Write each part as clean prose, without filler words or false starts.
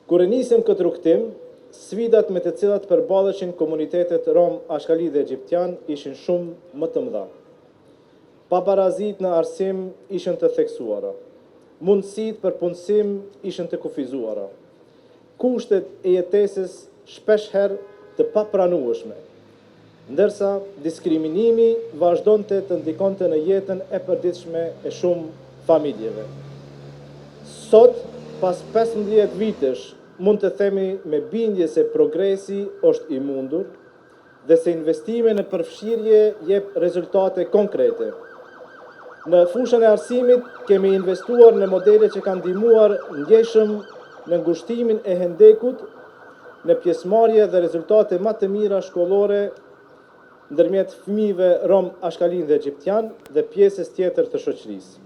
Kur e nisëm këtë rrugtim, sfidat me të cilat përballeshin komunitetet rom, ashkali dhe egjiptian ishin shumë më të mëdha. Pabarazit në arsim ishin të theksuara. Mundësit për punësim ishin të kufizuara. Kushtet e jetesës shpeshherë të papranueshme, ndërsa diskriminimi vazhdonte të ndikonte në jetën e përditshme e shumë familjeve. Sot, pas 15 vitesh, mund të themi me bindje se progresi është i mundur dhe se investime në përfshirje jep rezultate konkrete. Në fushën e arsimit kemi investuar në modele që kanë ndihmuar ndjeshëm në ngushtimin e hendekut, në pjesëmarrje dhe rezultate më të mira shkollore ndërmjet fëmijëve rom, ashkalin dhe egjiptian dhe pjesës tjetër të shoqërisë.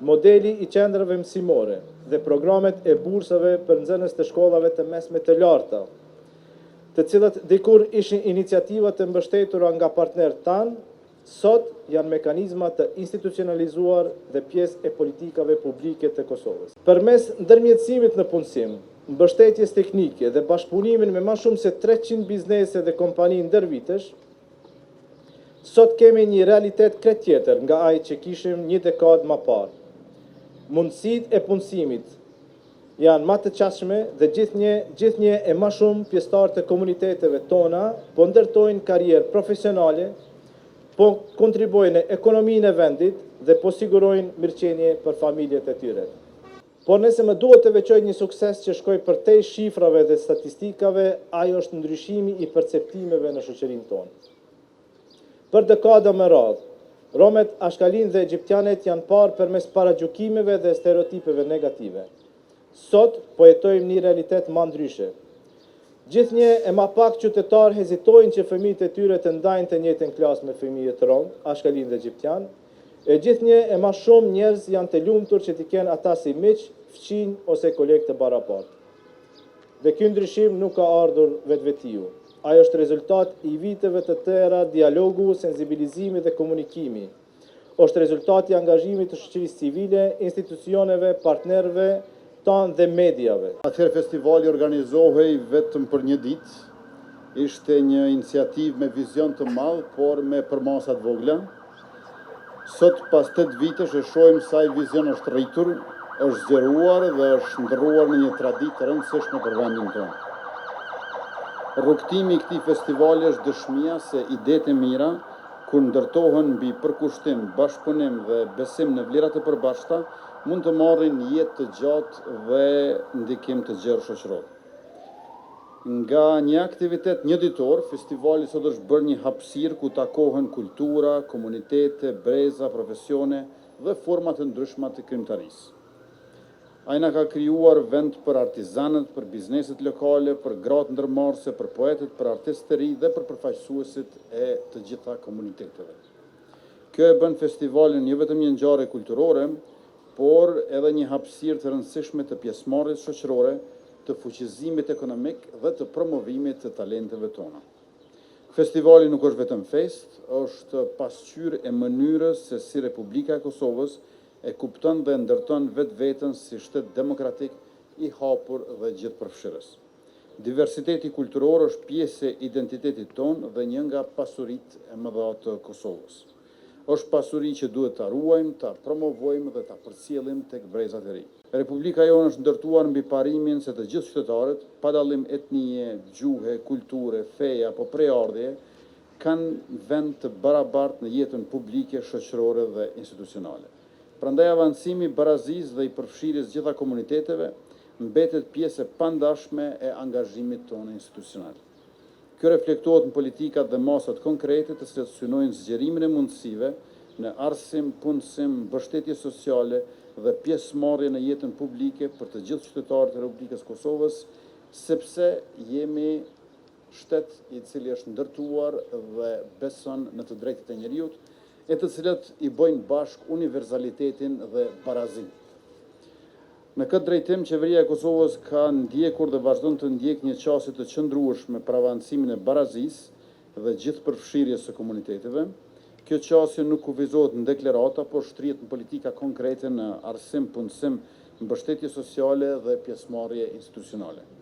Modeli i qendrave mësimore dhe programet e bursave për nxënës të shkollave të mesme të larta, të cilat dikur ishin iniciativa të mbështetura nga partnerët tanë, sot janë mekanizma të institucionalizuar dhe pjesë e politikave publike të Kosovës. Përmes ndërmjetësimit në punësim, mbështetjes teknike dhe bashkëpunimin me më shumë se 300 biznese dhe kompani ndërvitesh, sot kemi një realitet krejt tjetër nga ai që kishim një dekadë më parë. Mundësitë e punësimit janë më të qasshme dhe gjithnjë e më shumë pjesëtarë të komuniteteve tona po ndërtojnë karrierë profesionale, po kontribuojnë në ekonominë e vendit dhe po sigurojnë mirëqenie për familjet e tyre. Por nëse më duhet të veçoj një sukses që shkoj përtej shifrave dhe statistikave, ajo është ndryshimi i perceptimeve në shoqërinë tonë. Për dekada me radhë, romet, ashkalin dhe egjiptianet janë parë përmes paragjykimeve dhe stereotipeve negative. Sot po jetojmë një realitet më ndryshe. Gjithnjë e më pak qytetarë hezitojnë që fëmijët e tyre të ndajnë të njëjtën klasë me fëmijët rom, ashkalin dhe egjiptian, e gjithnjë e më shumë njerëz janë të lumtur që t'i kenë ata si miq, fëmijë ose kolegë të barabartë. Dhe ky ndryshim nuk ka ardhur vetvetiu. Ajo është rezultat i viteve të tëra dialogu, sensibilizimi dhe komunikimi. Është rezultat i angazhimit të shoqërisë civile, institucioneve, partnerëve tanë dhe mediave. Atëherë festivali organizohej vetëm për një ditë, ishte një iniciativë me vizion të madh, por me përmasa të vogla. Sot pas 8 vitesh e shohim sa ai vizion është rritur, është zgjeruar dhe është ndërruar në një traditë të rëndësishme për vendin tonë. Rrugtimi i këtij festivali është dëshmia se idetë e mira, kur ndërtohen mbi përkushtim, bashkëpunim dhe besim në vlerat e përbashkëta, mund të marrin jetë të gjatë dhe ndikim të gjerë shoqëror. Nga një aktivitet njëditor, festivali sot është bërë një hapësirë ku takohen kultura, komunitete, breza, profesione dhe forma të ndryshme të krijimtarisë. Ai na ka krijuar vend për artizanët, për bizneset lokale, për gratë ndërmarrëse, për poetët, për artistë të ri dhe për përfaqësuesit e të gjitha komuniteteve. Kjo e bën festivalin jo vetëm një ngjarje kulturore, por edhe një hapësirë të rëndësishme të pjesëmarrjes shoqërore, të fuqizimit ekonomik dhe të promovimit të talenteve tona. Festivali nuk është vetëm fest, është pasqyrë e mënyrës se si Republika e Kosovës e kupton dhe ndërton vetveten si shtet demokratik i hapur dhe gjithëpërfshirës. Diversiteti kulturor është pjesë e identitetit tonë dhe një nga pasuritë e mëdha të Kosovës. Është pasuri që duhet ta ruajmë, ta promovojmë dhe ta përcjellim tek brezat e ri. Republika jonë është ndërtuar mbi parimin se të gjithë qytetarët, pa dallim etnie, gjuhe, kulture, feje apo preardhje, kanë vend të barabartë në jetën publike, shoqërore dhe institucionale. Prandaj avancimi i barazisë dhe i përfshirjes gjitha komuniteteve mbetet pjesë e pandashme e angazhimit tonë institucional. Kjo reflektohet në politikat dhe masat konkrete të cilat synojnë zgjerimin e mundësive në arsim, punësim, mbështetje sociale dhe pjesëmarrje në jetën publike për të gjithë qytetarët e Republikës Kosovës, sepse jemi shtet i cili është ndërtuar dhe beson në të drejtat e njerëzit, e të cilat i bojnë bashk universalitetin dhe barazinë. Në këtë drejtim, qeveria e Kosovës ka ndjekur dhe vazhdon të ndjek një qasje të qëndrueshme për avancimin e barazisë dhe gjithëpërfshirjes së komuniteteve. Kjo qasje nuk kufizohet në deklarata, por shtrihet në politika konkrete në arsim, punësim, mbështetje sociale dhe pjesëmarrje institucionale.